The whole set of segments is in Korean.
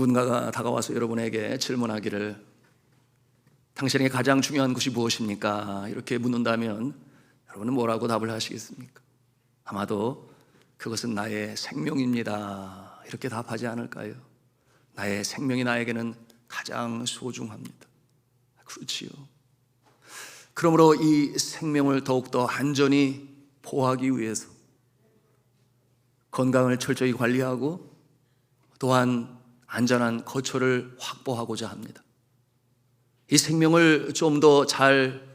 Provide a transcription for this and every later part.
누군가가 다가와서 여러분에게 질문하기를 당신에게 가장 중요한 것이 무엇입니까? 이렇게 묻는다면 여러분은 뭐라고 답을 하시겠습니까? 아마도 그것은 나의 생명입니다, 이렇게 답하지 않을까요? 나의 생명이 나에게는 가장 소중합니다. 그렇지요. 그러므로 이 생명을 더욱더 안전히 보호하기 위해서 건강을 철저히 관리하고 또한 안전한 거처를 확보하고자 합니다. 이 생명을 좀 더 잘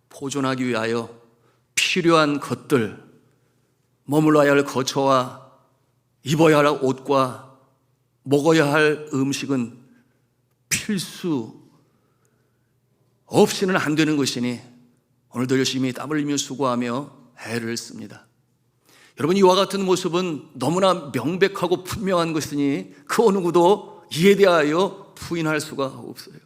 보존하기 위하여 필요한 것들, 머물러야 할 거처와 입어야 할 옷과 먹어야 할 음식은 필수 없이는 안 되는 것이니 오늘도 열심히 땀을 흘리며 수고하며 애를 씁니다. 여러분, 이와 같은 모습은 너무나 명백하고 분명한 것이니 그 어느 누구도 이에 대하여 부인할 수가 없어요.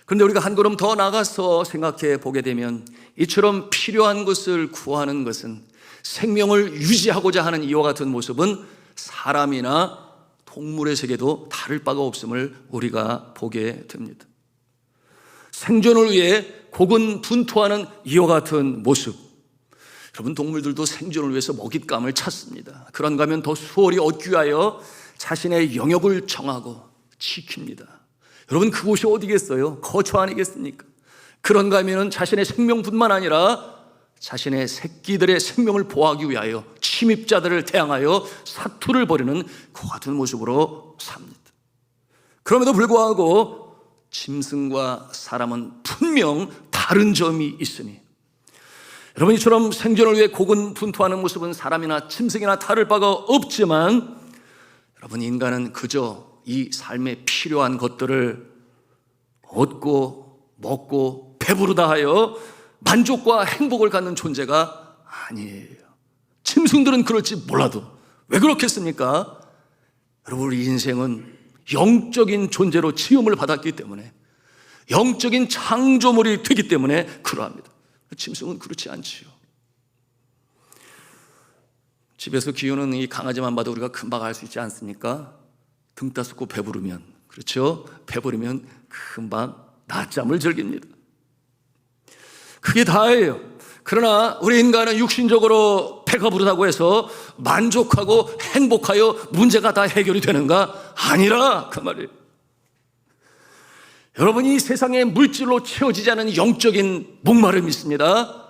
그런데 우리가 한 걸음 더 나가서 생각해 보게 되면 이처럼 필요한 것을 구하는 것은, 생명을 유지하고자 하는 이와 같은 모습은 사람이나 동물의 세계도 다를 바가 없음을 우리가 보게 됩니다. 생존을 위해 고군분투하는 이와 같은 모습, 여러분, 동물들도 생존을 위해서 먹잇감을 찾습니다. 그런가 하면 더 수월히 얻기 위하여 자신의 영역을 정하고 지킵니다. 여러분, 그곳이 어디겠어요? 거처 아니겠습니까? 그런가 하면 자신의 생명뿐만 아니라 자신의 새끼들의 생명을 보호하기 위하여 침입자들을 대항하여 사투를 벌이는 그 같은 모습으로 삽니다. 그럼에도 불구하고 짐승과 사람은 분명 다른 점이 있으니, 여러분, 이처럼 생존을 위해 고군분투하는 모습은 사람이나 짐승이나 다를 바가 없지만, 여러분, 인간은 그저 이 삶에 필요한 것들을 얻고 먹고 배부르다 하여 만족과 행복을 갖는 존재가 아니에요. 짐승들은 그럴지 몰라도 왜 그렇겠습니까? 여러분, 우리 인생은 영적인 존재로 지음을 받았기 때문에, 영적인 창조물이 되기 때문에 그러합니다. 짐승은 그렇지 않지요. 집에서 키우는 이 강아지만 봐도 우리가 금방 알 수 있지 않습니까? 등 따숩고 배부르면, 그렇죠? 배부르면 금방 낮잠을 즐깁니다. 그게 다예요. 그러나 우리 인간은 육신적으로 배가 부르다고 해서 만족하고 행복하여 문제가 다 해결이 되는가? 아니라 그 말이에요. 여러분이 이 세상에 물질로 채워지지 않은 영적인 목마름이 있습니다.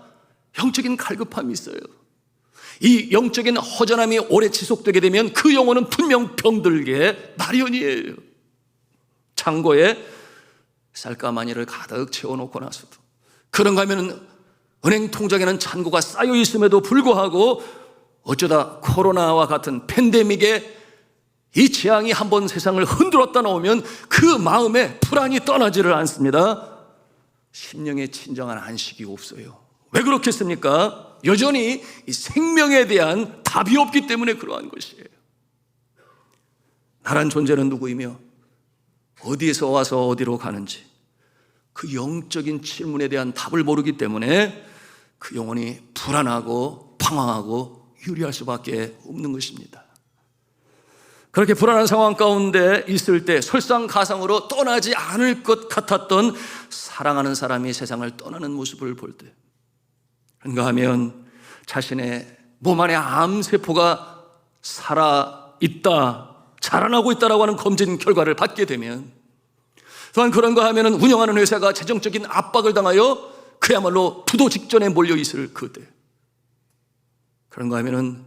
영적인 갈급함이 있어요. 이 영적인 허전함이 오래 지속되게 되면 그 영혼은 분명 병들게 마련이에요. 창고에 쌀가마니를 가득 채워놓고 나서도, 그런가 하면 은행 통장에는 잔고가 쌓여 있음에도 불구하고 어쩌다 코로나와 같은 팬데믹에 이 재앙이 한번 세상을 흔들었다 놓으면 그 마음에 불안이 떠나지를 않습니다. 심령의 진정한 안식이 없어요. 왜 그렇겠습니까? 여전히 이 생명에 대한 답이 없기 때문에 그러한 것이에요. 나란 존재는 누구이며 어디에서 와서 어디로 가는지, 그 영적인 질문에 대한 답을 모르기 때문에 그 영혼이 불안하고 방황하고 유리할 수밖에 없는 것입니다. 그렇게 불안한 상황 가운데 있을 때 설상가상으로 떠나지 않을 것 같았던 사랑하는 사람이 세상을 떠나는 모습을 볼 때, 그런가 하면 자신의 몸 안에 암세포가 살아있다, 자라나고 있다라고 하는 검진 결과를 받게 되면, 또한 그런가 하면 운영하는 회사가 재정적인 압박을 당하여 그야말로 부도 직전에 몰려있을 그때, 그런가 하면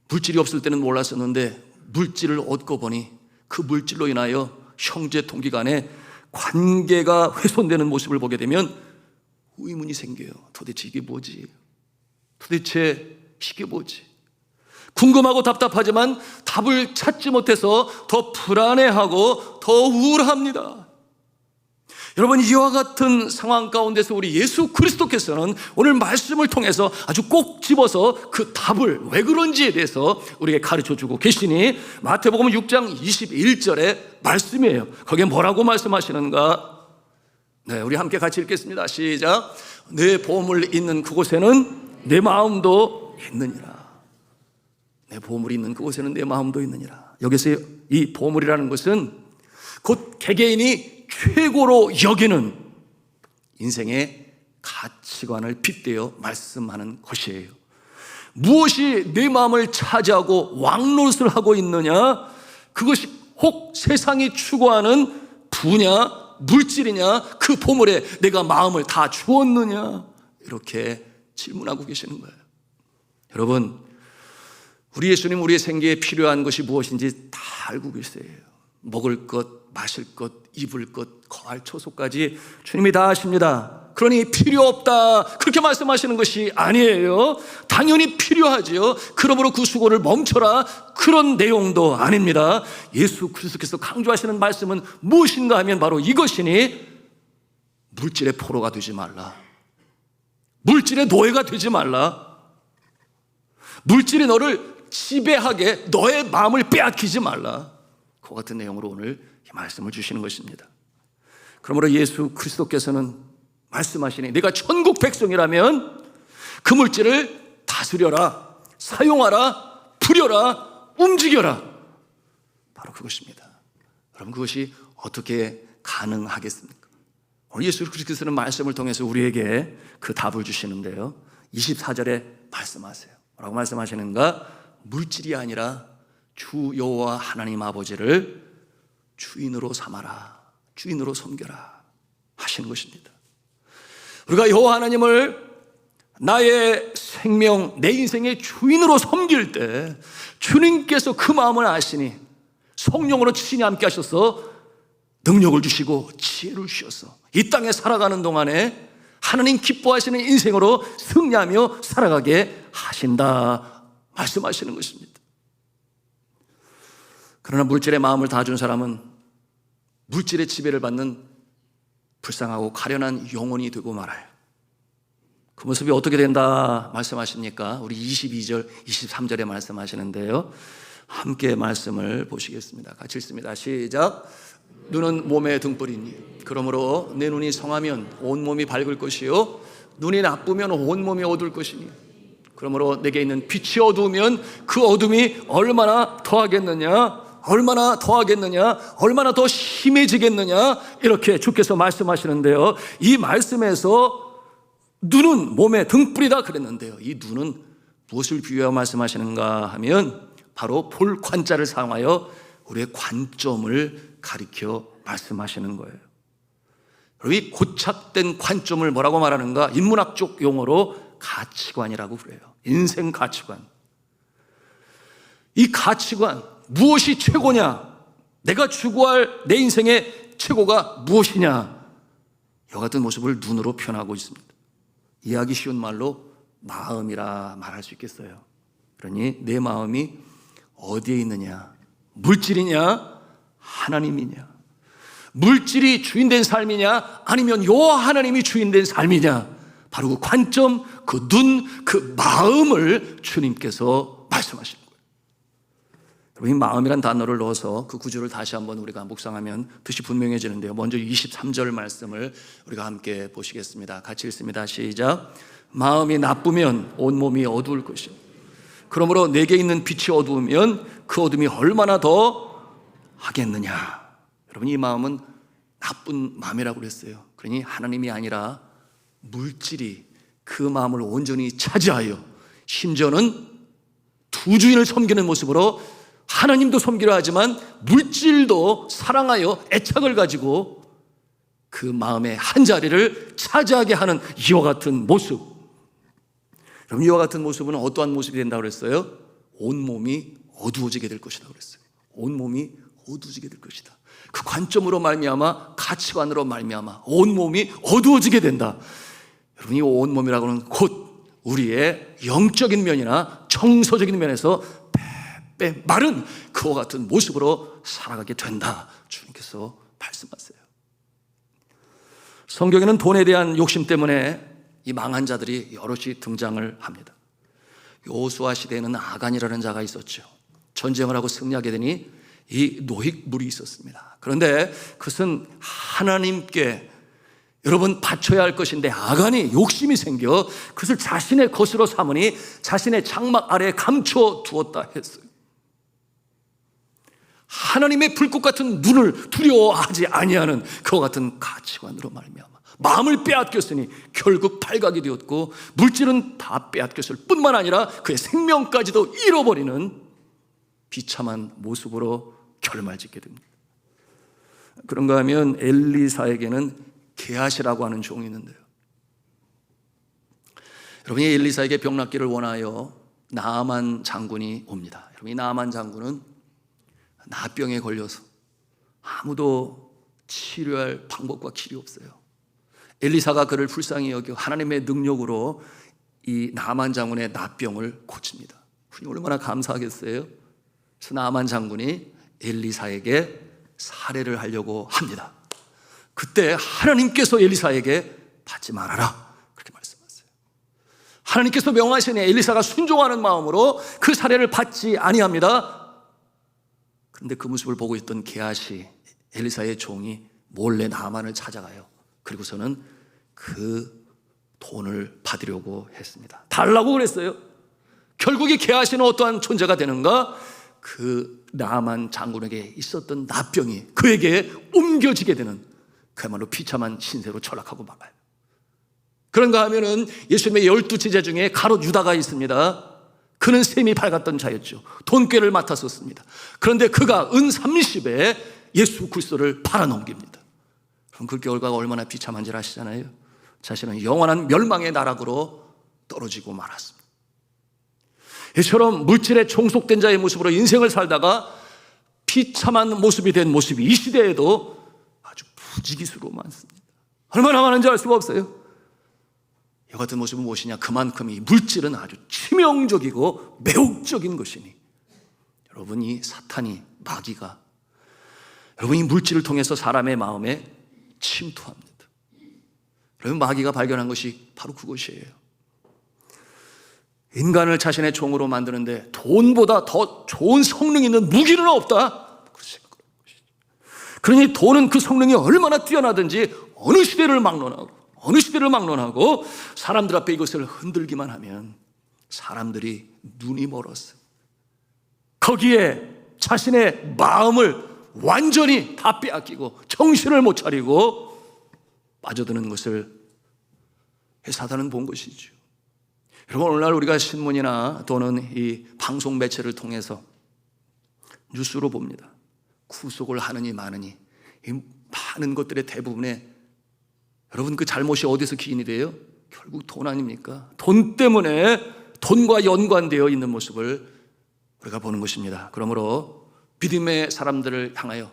물질이 없을 때는 몰랐었는데 물질을 얻고 보니 그 물질로 인하여 형제 동기 간의 관계가 훼손되는 모습을 보게 되면 의문이 생겨요. 도대체 이게 뭐지? 도대체 이게 뭐지? 궁금하고 답답하지만 답을 찾지 못해서 더 불안해하고 더 우울합니다. 여러분, 이와 같은 상황 가운데서 우리 예수 그리스도께서는 오늘 말씀을 통해서 아주 꼭 집어서 그 답을 왜 그런지에 대해서 우리에게 가르쳐주고 계시니, 마태복음 6장 21절의 말씀이에요. 거기에 뭐라고 말씀하시는가? 네, 우리 함께 같이 읽겠습니다. 시작. 내 보물 있는 그곳에는 내 마음도 있느니라. 내 보물이 있는 그곳에는 내 마음도 있느니라. 여기서 이 보물이라는 것은 곧 개개인이 최고로 여기는 인생의 가치관을 빗대어 말씀하는 것이에요. 무엇이 내 마음을 차지하고 왕노릇을 하고 있느냐? 그것이 혹 세상이 추구하는 부냐, 물질이냐, 그 보물에 내가 마음을 다 주었느냐? 이렇게 질문하고 계시는 거예요. 여러분, 우리 예수님 우리의 생계에 필요한 것이 무엇인지 다 알고 계세요. 먹을 것, 마실 것, 입을 것, 거할 처소까지 주님이 다 아십니다. 그러니 필요 없다 그렇게 말씀하시는 것이 아니에요. 당연히 필요하지요. 그러므로 그 수고를 멈춰라 그런 내용도 아닙니다. 예수 그리스도께서 강조하시는 말씀은 무엇인가 하면 바로 이것이니 물질의 포로가 되지 말라. 물질의 노예가 되지 말라. 물질이 너를 지배하게 너의 마음을 빼앗기지 말라. 그 같은 내용으로 오늘 이 말씀을 주시는 것입니다. 그러므로 예수 그리스도께서는 말씀하시니 내가 천국 백성이라면 그 물질을 다스려라, 사용하라, 부려라, 움직여라. 바로 그것입니다. 여러분, 그것이 어떻게 가능하겠습니까? 오늘 예수 그리스도께서는 말씀을 통해서 우리에게 그 답을 주시는데요, 24절에 말씀하세요. 뭐라고 말씀하시는가? 물질이 아니라 주 여호와 하나님 아버지를 주인으로 삼아라, 주인으로 섬겨라 하시는 것입니다. 우리가 여호와 하나님을 나의 생명, 내 인생의 주인으로 섬길 때 주님께서 그 마음을 아시니 성령으로 친히 함께 하셔서 능력을 주시고 지혜를 주셔서 이 땅에 살아가는 동안에 하나님 기뻐하시는 인생으로 승리하며 살아가게 하신다 말씀하시는 것입니다. 그러나 물질의 마음을 다 준 사람은 물질의 지배를 받는 불쌍하고 가련한 영혼이 되고 말아요. 그 모습이 어떻게 된다 말씀하십니까? 우리 22절, 23절에 말씀하시는데요, 함께 말씀을 보시겠습니다. 같이 읽습니다. 시작. 눈은 몸의 등불이니 그러므로 내 눈이 성하면 온몸이 밝을 것이요 눈이 나쁘면 온몸이 어두울 것이니 그러므로 내게 있는 빛이 어두우면 그 어둠이 얼마나 더하겠느냐, 얼마나 더하겠느냐, 얼마나 더 심해지겠느냐, 이렇게 주께서 말씀하시는데요, 이 말씀에서 눈은 몸의 등불이다 그랬는데요, 이 눈은 무엇을 비유하여 말씀하시는가 하면 바로 볼 관자를 사용하여 우리의 관점을 가리켜 말씀하시는 거예요. 이 고착된 관점을 뭐라고 말하는가? 인문학적 용어로 가치관이라고 그래요. 인생 가치관. 이 가치관, 무엇이 최고냐? 내가 추구할 내 인생의 최고가 무엇이냐? 이와 같은 모습을 눈으로 표현하고 있습니다. 이해하기 쉬운 말로 마음이라 말할 수 있겠어요. 그러니 내 마음이 어디에 있느냐? 물질이냐? 하나님이냐? 물질이 주인된 삶이냐? 아니면 여호와 하나님이 주인된 삶이냐? 바로 그 관점, 그 눈, 그 마음을 주님께서 말씀하시는 거예요. 이 마음이란 단어를 넣어서 그 구조를 다시 한번 우리가 묵상하면 뜻이 분명해지는데요, 먼저 23절 말씀을 우리가 함께 보시겠습니다. 같이 읽습니다. 시작. 마음이 나쁘면 온몸이 어두울 것이요 그러므로 내게 있는 빛이 어두우면 그 어둠이 얼마나 더 하겠느냐. 여러분, 이 마음은 나쁜 마음이라고 그랬어요. 그러니 하나님이 아니라 물질이 그 마음을 온전히 차지하여 심지어는 두 주인을 섬기는 모습으로 하나님도 섬기려 하지만 물질도 사랑하여 애착을 가지고 그 마음의 한 자리를 차지하게 하는 이와 같은 모습. 여러분, 이와 같은 모습은 어떠한 모습이 된다고 그랬어요? 온몸이 어두워지게 될 것이다 그랬어요. 온몸이 어두워지게 될 것이다. 그 관점으로 말미암아, 가치관으로 말미암아 온몸이 어두워지게 된다. 여러분, 이 온몸이라고 하는 곧 우리의 영적인 면이나 정서적인 면에서 마른 그와 같은 모습으로 살아가게 된다. 주님께서 말씀하세요. 성경에는 돈에 대한 욕심 때문에 이 망한 자들이 여럿이 등장을 합니다. 요수아 시대에는 아간이라는 자가 있었죠. 전쟁을 하고 승리하게 되니 이 노획물이 있었습니다. 그런데 그것은 하나님께 여러분 바쳐야 할 것인데 아간이 욕심이 생겨 그것을 자신의 것으로 삼으니 자신의 장막 아래에 감춰 두었다 했어요. 하나님의 불꽃 같은 눈을 두려워하지 아니하는 그와 같은 가치관으로 말미암아 마음을 빼앗겼으니 결국 팔각이 되었고, 물질은 다 빼앗겼을 뿐만 아니라 그의 생명까지도 잃어버리는 비참한 모습으로 결말짓게 됩니다. 그런가 하면 엘리사에게는 게하시라고 하는 종이 있는데요, 여러분이 엘리사에게 병 낫기를 원하여 나아만 장군이 옵니다. 여러분, 이 나아만 장군은 나병에 걸려서 아무도 치료할 방법과 길이 없어요. 엘리사가 그를 불쌍히 여겨 하나님의 능력으로 이 나아만 장군의 나병을 고칩니다. 얼마나 감사하겠어요? 그래서 나아만 장군이 엘리사에게 살해를 하려고 합니다. 그때 하나님께서 엘리사에게 받지 말아라, 그렇게 말씀하세요. 하나님께서 명하시니 엘리사가 순종하는 마음으로 그 살해를 받지 아니합니다. 그런데 그 모습을 보고 있던 게하시, 엘리사의 종이 몰래 나아만을 찾아가요. 그리고서는 그 돈을 받으려고 했습니다. 달라고 그랬어요. 결국에 게하시는 어떠한 존재가 되는가? 그 나아만 장군에게 있었던 나병이 그에게 옮겨지게 되는 그야말로 비참한 신세로 전락하고 말아요. 그런가 하면은 예수님의 12제자 중에 가롯 유다가 있습니다. 그는 셈이 밝았던 자였죠. 돈꾀를 맡았었습니다. 그런데 그가 은 30에 예수 그리스도를 팔아넘깁니다. 그럼 그 결과가 얼마나 비참한지 아시잖아요. 자신은 영원한 멸망의 나락으로 떨어지고 말았습니다. 이처럼 물질에 종속된 자의 모습으로 인생을 살다가 비참한 모습이 된 모습이 이 시대에도 아주 부지기수로 많습니다. 얼마나 많은지 알 수가 없어요. 이 같은 모습은 무엇이냐? 그만큼 이 물질은 아주 치명적이고 매혹적인 것이니, 여러분이 사탄이, 마귀가 여러분이 물질을 통해서 사람의 마음에 침투합니다. 여러분, 마귀가 발견한 것이 바로 그것이에요. 인간을 자신의 종으로 만드는데 돈보다 더 좋은 성능 있는 무기는 없다. 그러니 돈은 그 성능이 얼마나 뛰어나든지 어느 시대를 막론하고 사람들 앞에 이것을 흔들기만 하면 사람들이 눈이 멀었어요. 거기에 자신의 마음을 완전히 다 빼앗기고 정신을 못 차리고 빠져드는 것을 사단은 본 것이죠. 여러분, 오늘날 우리가 신문이나 또는 이 방송 매체를 통해서 뉴스로 봅니다. 구속을 하느니 마느니, 이 많은 것들의 대부분에 여러분 그 잘못이 어디서 기인이 돼요? 결국 돈 아닙니까? 돈 때문에 돈과 연관되어 있는 모습을 우리가 보는 것입니다. 그러므로 믿음의 사람들을 향하여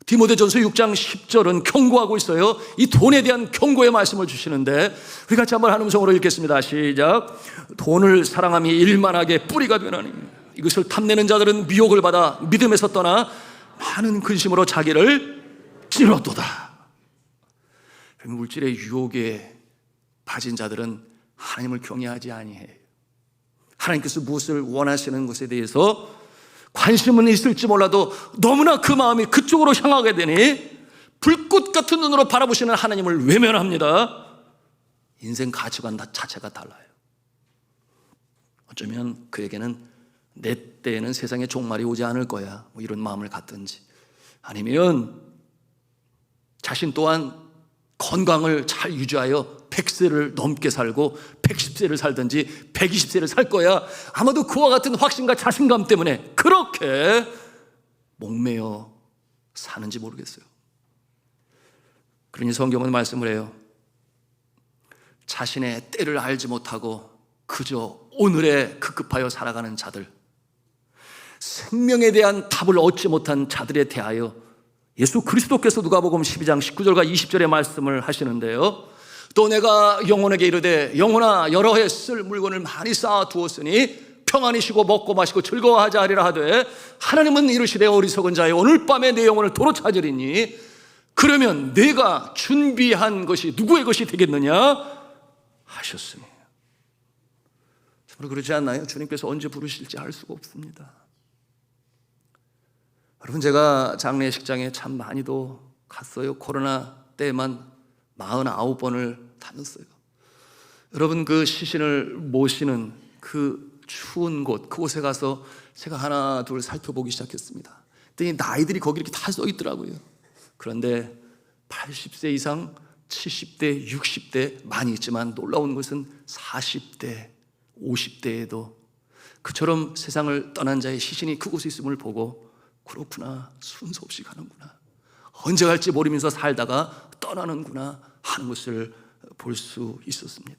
디모데전서 6장 10절은 경고하고 있어요. 이 돈에 대한 경고의 말씀을 주시는데 우리 같이 한번 한 음성으로 읽겠습니다. 시작. 돈을 사랑함이 일만하게 뿌리가 되나니 이것을 탐내는 자들은 미혹을 받아 믿음에서 떠나 많은 근심으로 자기를 찔렀도다. 물질의 유혹에 빠진 자들은 하나님을 경외하지 아니해요. 하나님께서 무엇을 원하시는 것에 대해서 관심은 있을지 몰라도 너무나 그 마음이 그쪽으로 향하게 되니 불꽃 같은 눈으로 바라보시는 하나님을 외면합니다. 인생 가치관 자체가 달라요. 어쩌면 그에게는 내 때에는 세상에 종말이 오지 않을 거야, 뭐 이런 마음을 갖든지, 아니면 자신 또한 건강을 잘 유지하여 100세를 넘게 살고 110세를 살든지 120세를 살 거야, 아마도 그와 같은 확신과 자신감 때문에 그렇게 목매어 사는지 모르겠어요. 그러니 성경은 말씀을 해요. 자신의 때를 알지 못하고 그저 오늘에 급급하여 살아가는 자들, 생명에 대한 답을 얻지 못한 자들에 대하여 예수 그리스도께서 누가복음 12장 19절과 20절의 말씀을 하시는데요, 또 내가 영혼에게 이르되 영혼아 여러 해 쓸 물건을 많이 쌓아 두었으니 평안히 쉬고 먹고 마시고 즐거워하자 하리라 하되 하나님은 이르시되 어리석은 자여 오늘 밤에 내 영혼을 도로 찾으리니 그러면 내가 준비한 것이 누구의 것이 되겠느냐 하셨으니. 정말 그렇지 않나요? 주님께서 언제 부르실지 알 수가 없습니다. 여러분, 제가 장례식장에 참 많이도 갔어요. 코로나 때만 49번을 다녔어요. 여러분, 그 시신을 모시는 그 추운 곳, 그곳에 가서 제가 하나 둘 살펴보기 시작했습니다. 그랬더니 나이들이 거기 이렇게 다 써 있더라고요. 그런데 80세 이상, 70대, 60대 많이 있지만 놀라운 것은 40대, 50대에도 그처럼 세상을 떠난 자의 시신이 그곳에 있음을 보고 그렇구나, 순서 없이 가는구나, 언제 갈지 모르면서 살다가 떠나는구나 하는 것을 볼 수 있었습니다.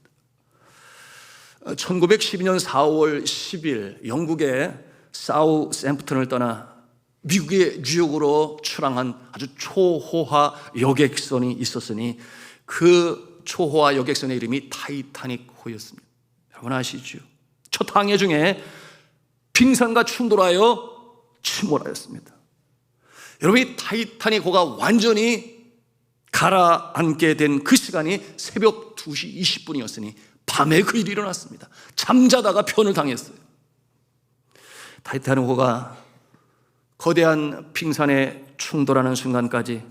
1912년 4월 10일 영국의 사우샘프턴을 떠나 미국의 뉴욕으로 출항한 아주 초호화 여객선이 있었으니 그 초호화 여객선의 이름이 타이타닉호였습니다. 여러분 아시죠? 첫 항해 중에 빙산과 충돌하여 침몰하였습니다. 여러분, 이 타이타닉호가 완전히 가라앉게 된 그 시간이 새벽 2시 20분이었으니 밤에 그 일이 일어났습니다. 잠자다가 편을 당했어요. 타이타닉호가 거대한 빙산에 충돌하는 순간까지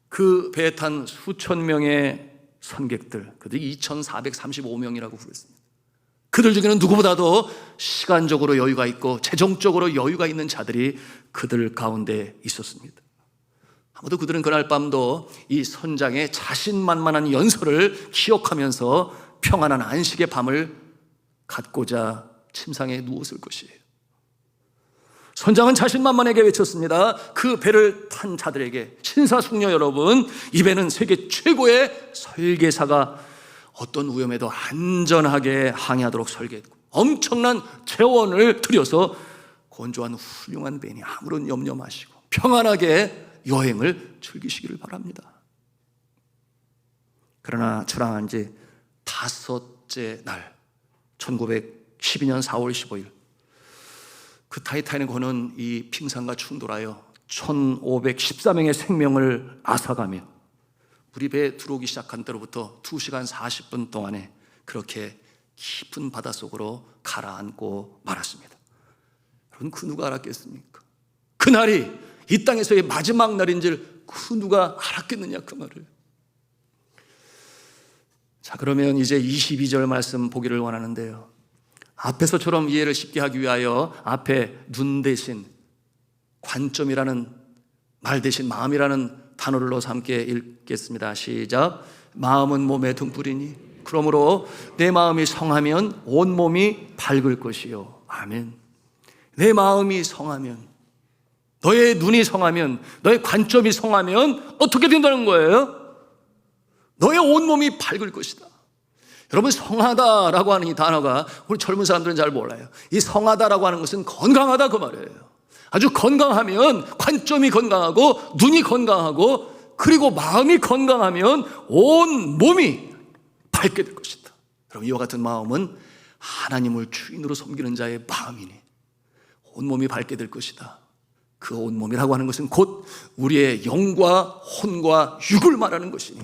그 배에 탄 수천 명의 선객들, 그들이 2435명이라고 부르습니다. 그들 중에는 누구보다도 시간적으로 여유가 있고 재정적으로 여유가 있는 자들이 그들 가운데 있었습니다. 아무도 그들은 그날 밤도 이 선장의 자신만만한 연설을 기억하면서 평안한 안식의 밤을 갖고자 침상에 누웠을 것이에요. 선장은 자신만만하게 외쳤습니다. 그 배를 탄 자들에게, 신사숙녀 여러분, 이 배는 세계 최고의 설계사가 어떤 위험에도 안전하게 항해하도록 설계했고 엄청난 재원을 들여서 건조한 훌륭한 배니 아무런 염려 마시고 평안하게 여행을 즐기시기를 바랍니다. 그러나 출항한 지 5째 날 1912년 4월 15일 그 타이타닉호는 이 빙산과 충돌하여 1514명의 생명을 앗아가며 우리 배에 들어오기 시작한 때로부터 2시간 40분 동안에 그렇게 깊은 바닷속으로 가라앉고 말았습니다. 여러분, 그 누가 알았겠습니까? 그날이 이 땅에서의 마지막 날인 줄 그 누가 알았겠느냐, 그 말을. 자, 그러면 이제 22절 말씀 보기를 원하는데요, 앞에서처럼 이해를 쉽게 하기 위하여 앞에 눈 대신 관점이라는 말 대신 마음이라는 단어를 넣어서 함께 읽겠습니다. 시작. 마음은 몸의 등불이니 그러므로 내 마음이 성하면 온 몸이 밝을 것이요. 아멘. 내 마음이 성하면, 너의 눈이 성하면, 너의 관점이 성하면 어떻게 된다는 거예요? 너의 온 몸이 밝을 것이다. 여러분, 성하다라고 하는 이 단어가 우리 젊은 사람들은 잘 몰라요. 이 성하다라고 하는 것은 건강하다 그 말이에요. 아주 건강하면 관점이 건강하고 눈이 건강하고 그리고 마음이 건강하면 온 몸이 밝게 될 것이다. 여러분, 이와 같은 마음은 하나님을 주인으로 섬기는 자의 마음이니 온 몸이 밝게 될 것이다. 그 온 몸이라고 하는 것은 곧 우리의 영과 혼과 육을 말하는 것이니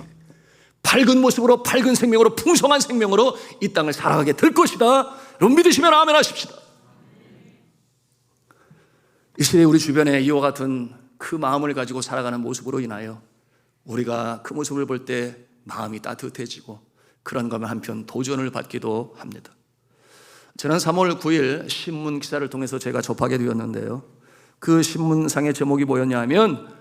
밝은 모습으로, 밝은 생명으로, 풍성한 생명으로 이 땅을 살아가게 될 것이다. 여러분, 믿으시면 아멘 하십시다. 이 시대에 우리 주변에 이와 같은 그 마음을 가지고 살아가는 모습으로 인하여 우리가 그 모습을 볼 때 마음이 따뜻해지고 그런 것만 한편 도전을 받기도 합니다. 지난 3월 9일 신문 기사를 통해서 제가 접하게 되었는데요, 그 신문상의 제목이 뭐였냐 하면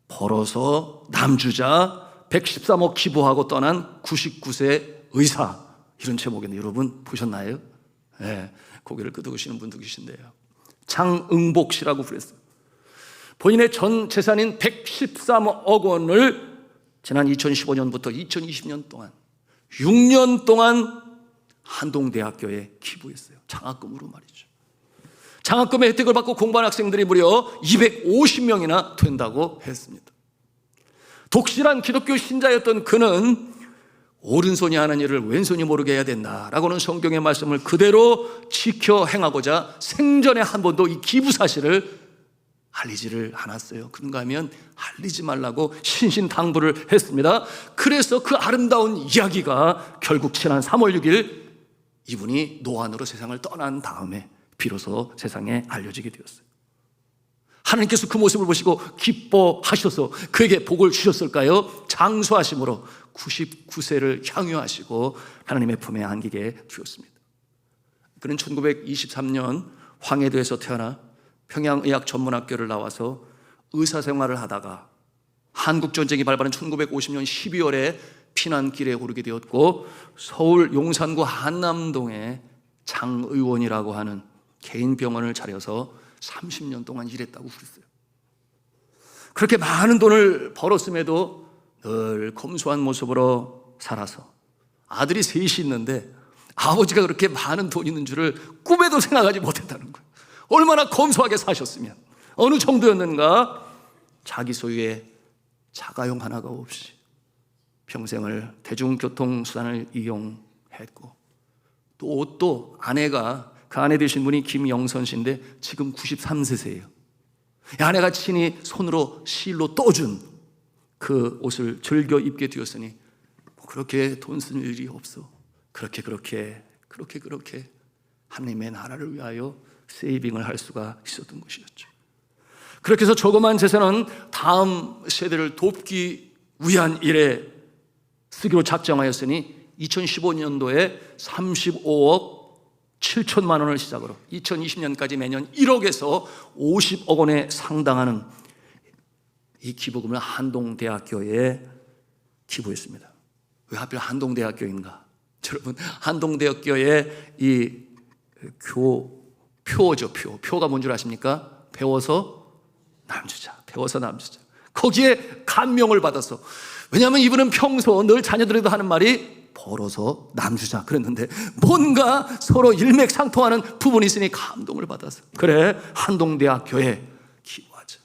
벌어서 남주자 113억 기부하고 떠난 99세 의사, 이런 제목인데 여러분 보셨나요? 네, 고개를 끄덕이시는 분도 계신데요, 장응복 씨라고 그랬어요. 본인의 전 재산인 113억 원을 지난 2015년부터 2020년 동안 6년 동안 한동대학교에 기부했어요. 장학금으로 말이죠. 장학금의 혜택을 받고 공부한 학생들이 무려 250명이나 된다고 했습니다. 독실한 기독교 신자였던 그는 오른손이 하는 일을 왼손이 모르게 해야 된다라고는 성경의 말씀을 그대로 지켜 행하고자 생전에 한 번도 이 기부 사실을 알리지를 않았어요. 그런가 하면 알리지 말라고 신신당부를 했습니다. 그래서 그 아름다운 이야기가 결국 지난 3월 6일 이분이 노안으로 세상을 떠난 다음에 비로소 세상에 알려지게 되었어요. 하나님께서 그 모습을 보시고 기뻐하셔서 그에게 복을 주셨을까요? 장수하심으로 99세를 향유하시고 하나님의 품에 안기게 되었습니다. 그는 1923년 황해도에서 태어나 평양의학전문학교를 나와서 의사생활을 하다가 한국전쟁이 발발한 1950년 12월에 피난길에 오르게 되었고, 서울 용산구 한남동에 장의원이라고 하는 개인 병원을 차려서 30년 동안 일했다고 그랬어요. 그렇게 많은 돈을 벌었음에도 늘 검소한 모습으로 살아서, 아들이 셋이 있는데 아버지가 그렇게 많은 돈 있는 줄을 꿈에도 생각하지 못했다는 거예요. 얼마나 검소하게 사셨으면, 어느 정도였는가. 자기 소유의 자가용 하나가 없이 평생을 대중교통수단을 이용했고, 또 아내가, 그 아내 되신 분이 김영선 씨인데 지금 93세세요. 아내가 친히 손으로 실로 떠준 그 옷을 즐겨 입게 되었으니 그렇게 돈 쓰는 일이 없어. 그렇게 하나님의 나라를 위하여 세이빙을 할 수가 있었던 것이었죠. 그렇게 해서 조그만 재산은 다음 세대를 돕기 위한 일에 쓰기로 작정하였으니 2015년도에 35억 7천만 원을 시작으로 2020년까지 매년 1억에서 50억 원에 상당하는 이 기부금을 한동대학교에 기부했습니다. 왜 하필 한동대학교인가? 여러분, 한동대학교의 이 표죠. 표가 뭔 줄 아십니까? 배워서 남주자. 거기에 감명을 받았어. 왜냐하면 이분은 평소 늘 자녀들에도 하는 말이 벌어서 남주자 그랬는데, 뭔가 서로 일맥상통하는 부분이 있으니 감동을 받아서, 그래, 한동대학교에 기부하자.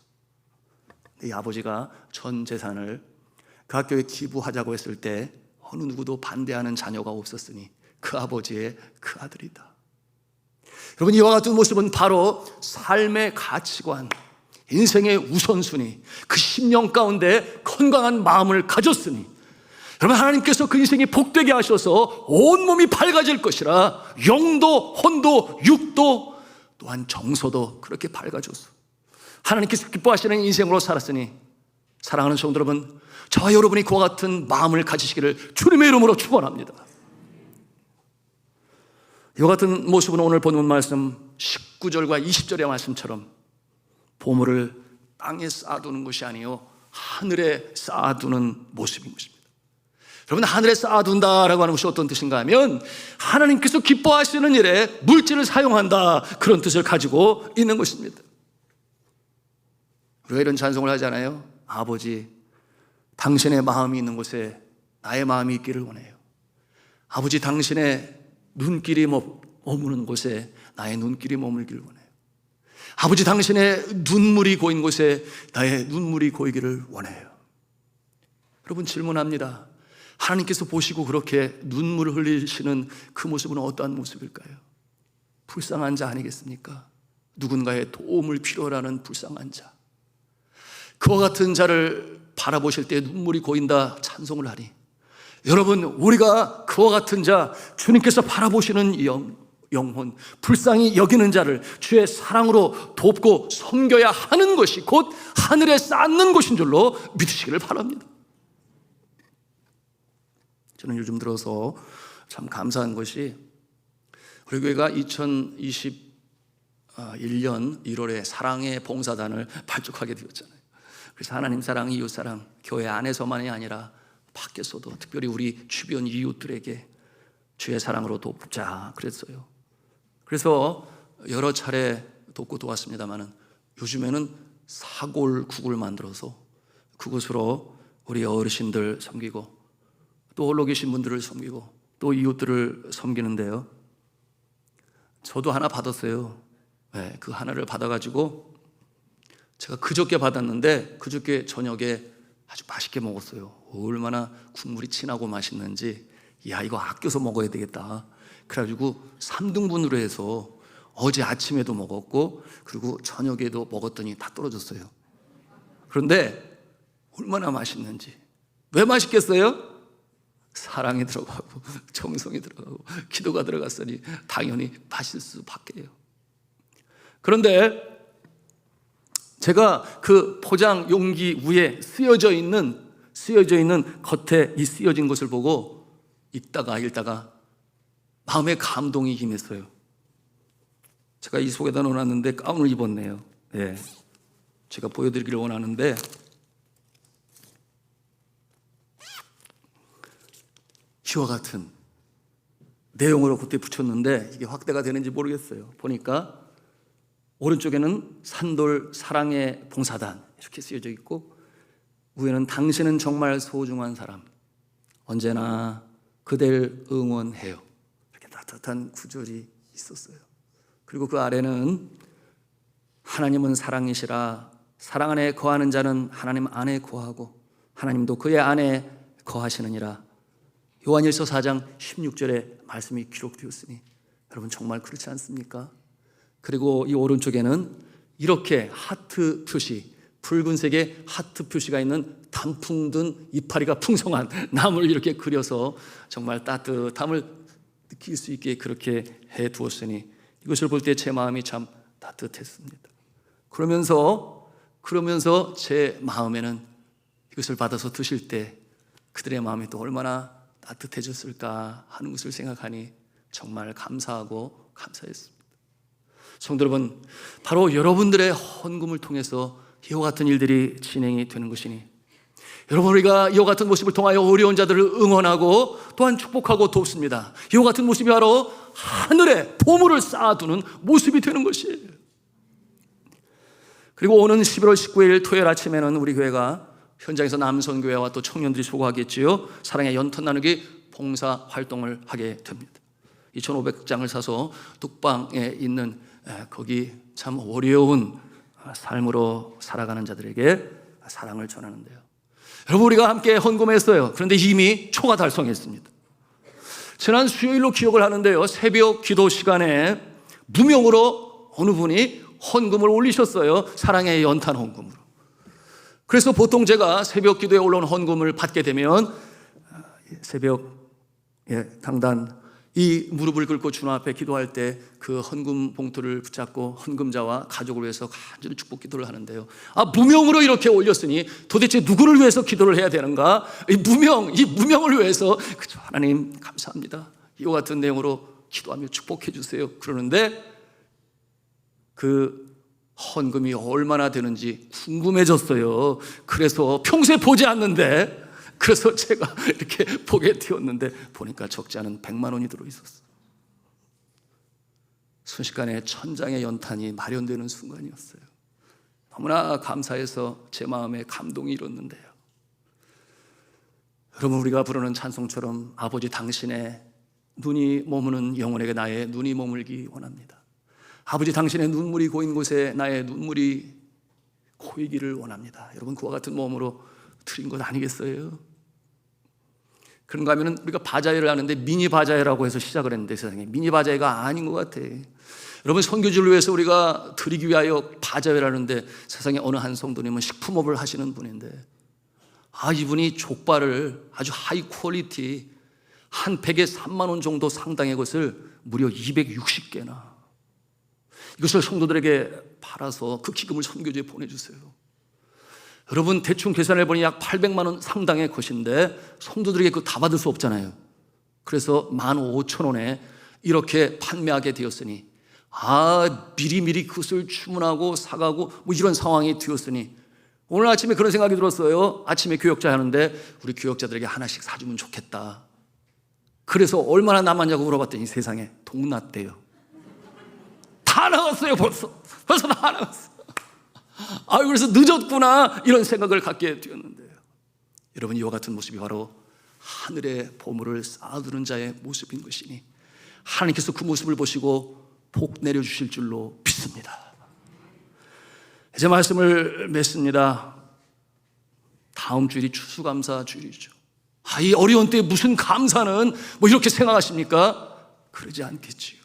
이 아버지가 전 재산을 그 학교에 기부하자고 했을 때 어느 누구도 반대하는 자녀가 없었으니 그 아버지의 그 아들이다. 여러분, 이와 같은 모습은 바로 삶의 가치관, 인생의 우선순위, 그 10년 가운데 건강한 마음을 가졌으니, 여러분, 하나님께서 그 인생이 복되게 하셔서 온몸이 밝아질 것이라, 영도, 혼도, 육도, 또한 정서도 그렇게 밝아졌어. 하나님께서 기뻐하시는 인생으로 살았으니, 사랑하는 성도 여러분, 저와 여러분이 그와 같은 마음을 가지시기를 주님의 이름으로 축원합니다. 이와 같은 모습은 오늘 본문 말씀 19절과 20절의 말씀처럼 보물을 땅에 쌓아두는 것이 아니요 하늘에 쌓아두는 모습인 것입니다. 여러분, 하늘에 쌓아둔다라고 하는 것이 어떤 뜻인가 하면, 하나님께서 기뻐하시는 일에 물질을 사용한다, 그런 뜻을 가지고 있는 것입니다. 우리가 이런 찬송을 하잖아요. 아버지, 당신의 마음이 있는 곳에 나의 마음이 있기를 원해요. 아버지, 당신의 눈길이 머무는 곳에 나의 눈길이 머물기를 원해요. 아버지, 당신의 눈물이 고인 곳에 나의 눈물이 고이기를 원해요. 여러분, 질문합니다. 하나님께서 보시고 그렇게 눈물을 흘리시는 그 모습은 어떠한 모습일까요? 불쌍한 자 아니겠습니까? 누군가의 도움을 필요로 하는 불쌍한 자. 그와 같은 자를 바라보실 때 눈물이 고인다 찬송을 하니, 여러분, 우리가 그와 같은 자, 주님께서 바라보시는 영혼, 불쌍히 여기는 자를 주의 사랑으로 돕고 섬겨야 하는 것이 곧 하늘에 쌓는 것인 줄로 믿으시기를 바랍니다. 저는 요즘 들어서 참 감사한 것이, 우리 교회가 2021년 1월에 사랑의 봉사단을 발족하게 되었잖아요. 그래서 하나님 사랑, 이웃 사랑, 교회 안에서만이 아니라 밖에서도 특별히 우리 주변 이웃들에게 주의 사랑으로 돕자 그랬어요. 그래서 여러 차례 돕고 도왔습니다만, 요즘에는 사골국을 만들어서 그곳으로 우리 어르신들 섬기고, 또 홀로 계신 분들을 섬기고, 또 이웃들을 섬기는데요, 저도 하나 받았어요. 네, 그 하나를 받아가지고 제가 그저께 받았는데, 그저께 저녁에 아주 맛있게 먹었어요. 얼마나 국물이 진하고 맛있는지, 야, 이거 아껴서 먹어야 되겠다. 그래가지고 3등분으로 해서 어제 아침에도 먹었고, 그리고 저녁에도 먹었더니 다 떨어졌어요. 그런데 얼마나 맛있는지. 왜 맛있겠어요? 사랑이 들어가고 정성이 들어가고 기도가 들어갔으니 당연히 맛있을 수밖에요. 그런데 제가 그 포장 용기 위에 쓰여져 있는 겉에 이 쓰여진 것을 보고 읽다가 마음의 감동이 임했어요. 제가 이 속에다 넣어놨는데 가운을 입었네요. 제가 보여드리기를 원하는데, 이와 같은 내용으로 그때 붙였는데 이게 확대가 되는지 모르겠어요. 보니까 오른쪽에는 산돌 사랑의 봉사단 이렇게 쓰여져 있고, 위에는 당신은 정말 소중한 사람, 언제나 그댈 응원해요, 이렇게 따뜻한 구절이 있었어요. 그리고 그 아래는 하나님은 사랑이시라, 사랑 안에 거하는 자는 하나님 안에 거하고 하나님도 그의 안에 거하시느니라. 요한일서 4장 16절에 말씀이 기록되었으니 여러분 정말 그렇지 않습니까? 그리고 이 오른쪽에는 이렇게 하트 표시, 붉은색의 하트 표시가 있는 단풍 든 이파리가 풍성한 나무를 이렇게 그려서 정말 따뜻함을 느낄 수 있게 그렇게 해 두었으니 이것을 볼 때 제 마음이 참 따뜻했습니다. 그러면서 제 마음에는 이것을 받아서 드실 때 그들의 마음이 또 얼마나 따뜻해졌을까 하는 것을 생각하니 정말 감사하고 감사했습니다. 성도 여러분, 바로 여러분들의 헌금을 통해서 이와 같은 일들이 진행이 되는 것이니, 여러분, 우리가 이와 같은 모습을 통하여 어려운 자들을 응원하고 또한 축복하고 돕습니다. 이와 같은 모습이 바로 하늘에 보물을 쌓아두는 모습이 되는 것이에요. 그리고 오는 11월 19일 토요일 아침에는 우리 교회가 현장에서 남선교회와 또 청년들이 소거하겠지요, 사랑의 연탄 나누기 봉사 활동을 하게 됩니다. 2,500장을 사서 뚝방에 있는 거기 참 어려운 삶으로 살아가는 자들에게 사랑을 전하는데요, 여러분, 우리가 함께 헌금했어요. 그런데 이미 초가 달성했습니다. 지난 수요일로 기억을 하는데요, 새벽 기도 시간에 무명으로 어느 분이 헌금을 올리셨어요. 사랑의 연탄 헌금으로. 그래서 보통 제가 새벽 기도에 올라온 헌금을 받게 되면 새벽 강단 이 무릎을 꿇고 주님 앞에 기도할 때 그 헌금 봉투를 붙잡고 헌금자와 가족을 위해서 간절히 축복 기도를 하는데요, 무명으로 이렇게 올렸으니 도대체 누구를 위해서 기도를 해야 되는가? 이 무명을 위해서 그저 하나님 감사합니다, 이와 같은 내용으로 기도하며 축복해 주세요 그러는데, 그 헌금이 얼마나 되는지 궁금해졌어요. 그래서 평소에 보지 않는데, 그래서 제가 이렇게 보게 되었는데 보니까 적지 않은 100만 원이 들어있었어요. 순식간에 1000장의 연탄이 마련되는 순간이었어요. 너무나 감사해서 제 마음에 감동이 일었는데요, 여러분, 우리가 부르는 찬송처럼 아버지 당신의 눈이 머무는 영혼에게 나의 눈이 머물기 원합니다. 아버지 당신의 눈물이 고인 곳에 나의 눈물이 고이기를 원합니다. 여러분, 그와 같은 마음으로 드린 것 아니겠어요? 그런가 하면 우리가 바자회를 하는데 미니 바자회라고 해서 시작을 했는데, 세상에 미니 바자회가 아닌 것 같아. 여러분, 선교지를 위해서 우리가 드리기 위하여 바자회를 하는데, 세상에 어느 한 성도님은 식품업을 하시는 분인데, 이분이 족발을 아주 하이 퀄리티 한 팩에 3만 원 정도 상당의 것을 무려 260개나 이것을 성도들에게 팔아서 그 기금을 선교지에 보내주세요. 여러분, 대충 계산해 보니 약 800만 원 상당의 것인데 성도들에게 그거 다 받을 수 없잖아요. 그래서 15,000원에 이렇게 판매하게 되었으니, 미리미리 그것을 주문하고 사가고 뭐 이런 상황이 되었으니, 오늘 아침에 그런 생각이 들었어요. 아침에 교역자 하는데 우리 교역자들에게 하나씩 사주면 좋겠다. 그래서 얼마나 남았냐고 물어봤더니 세상에 돈 났대요. 다 나갔어요. 벌써 다 나갔어. 그래서 늦었구나 이런 생각을 갖게 되었는데요, 여러분, 이와 같은 모습이 바로 하늘의 보물을 쌓아두는 자의 모습인 것이니 하나님께서 그 모습을 보시고 복 내려주실 줄로 믿습니다. 이제 말씀을 맺습니다. 다음 주일이 추수감사 주일이죠. 이 어려운 때에 무슨 감사는 뭐 이렇게 생각하십니까? 그러지 않겠지요.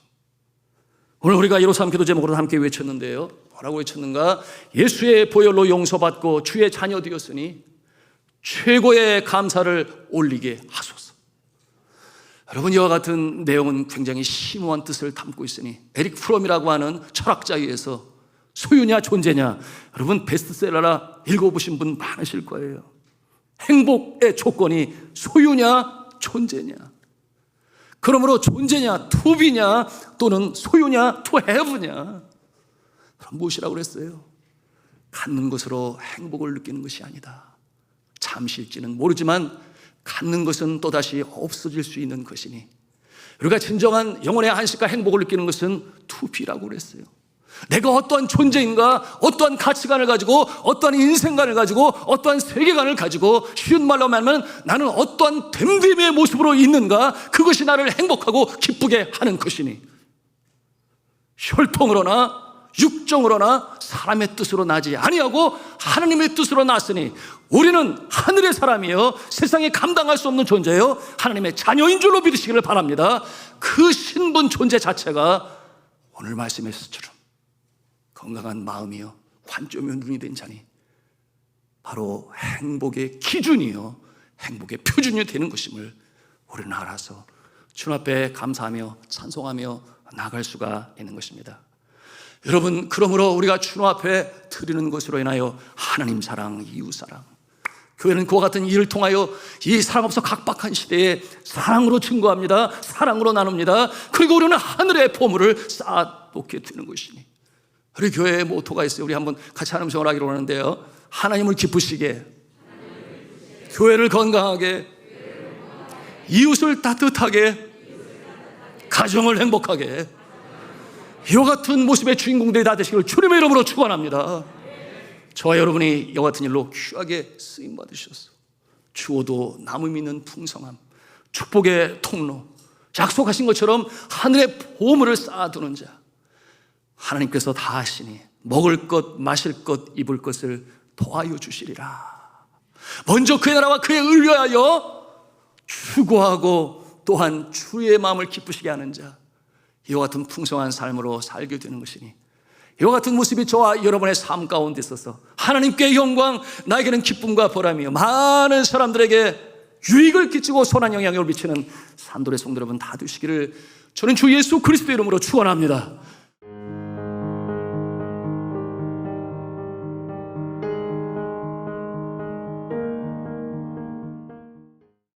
오늘 우리가 153 기도 제목으로 함께 외쳤는데요, 뭐라고 외쳤는가? 예수의 보혈로 용서받고 주의 자녀 되었으니 최고의 감사를 올리게 하소서. 여러분, 이와 같은 내용은 굉장히 심오한 뜻을 담고 있으니 에릭 프롬이라고 하는 철학자에 의해서 소유냐 존재냐, 여러분 베스트셀러라 읽어보신 분 많으실 거예요. 행복의 조건이 소유냐 존재냐, 그러므로 존재냐 투비냐 또는 소유냐 투 해브냐, 무엇이라고 그랬어요? 갖는 것으로 행복을 느끼는 것이 아니다. 잠시일지는 모르지만 갖는 것은 또다시 없어질 수 있는 것이니 우리가 진정한 영혼의 안식과 행복을 느끼는 것은 투비라고 그랬어요. 내가 어떠한 존재인가, 어떠한 가치관을 가지고, 어떠한 인생관을 가지고, 어떠한 세계관을 가지고, 쉬운 말로 말하면 나는 어떠한 됨됨이의 모습으로 있는가, 그것이 나를 행복하고 기쁘게 하는 것이니 혈통으로나 육정으로나 사람의 뜻으로 나지 아니하고 하나님의 뜻으로 났으니 우리는 하늘의 사람이요 세상에 감당할 수 없는 존재요 하나님의 자녀인 줄로 믿으시기를 바랍니다. 그 신분 존재 자체가 오늘 말씀에서처럼 건강한 마음이요 관점이 눈이 된 자니 바로 행복의 기준이요 행복의 표준이 되는 것임을 우리는 알아서 주님 앞에 감사하며 찬송하며 나아갈 수가 있는 것입니다. 여러분, 그러므로 우리가 주님 앞에 드리는 것으로 인하여 하나님 사랑, 이웃 사랑, 교회는 그와 같은 일을 통하여 이 사랑 없어 각박한 시대에 사랑으로 증거합니다. 사랑으로 나눕니다. 그리고 우리는 하늘의 보물을 쌓아놓게 되는 것이니 우리 교회의 모토가 있어요. 우리 한번 같이 하나님 성을 하기로 하는데요, 하나님을 기쁘시게, 교회를 건강하게, 이웃을 따뜻하게, 가정을 행복하게, 이와 같은 모습의 주인공들이 다 되시기를 주님의 이름으로 축원합니다. 저와 여러분이 이와 같은 일로 귀하게 쓰임받으셔서 주어도 남음 있는 풍성함, 축복의 통로, 약속하신 것처럼 하늘의 보물을 쌓아두는 자, 하나님께서 다 하시니 먹을 것, 마실 것, 입을 것을 도와여 주시리라. 먼저 그의 나라와 그의 의를 위하여 추구하고 또한 주의 마음을 기쁘시게 하는 자, 이와 같은 풍성한 삶으로 살게 되는 것이니 이와 같은 모습이 저와 여러분의 삶 가운데 있어서 하나님께 영광, 나에게는 기쁨과 보람이요 많은 사람들에게 유익을 끼치고 선한 영향력을 미치는 산돌의 성도 여러분 다 되시기를 저는 주 예수 그리스도 이름으로 축원합니다.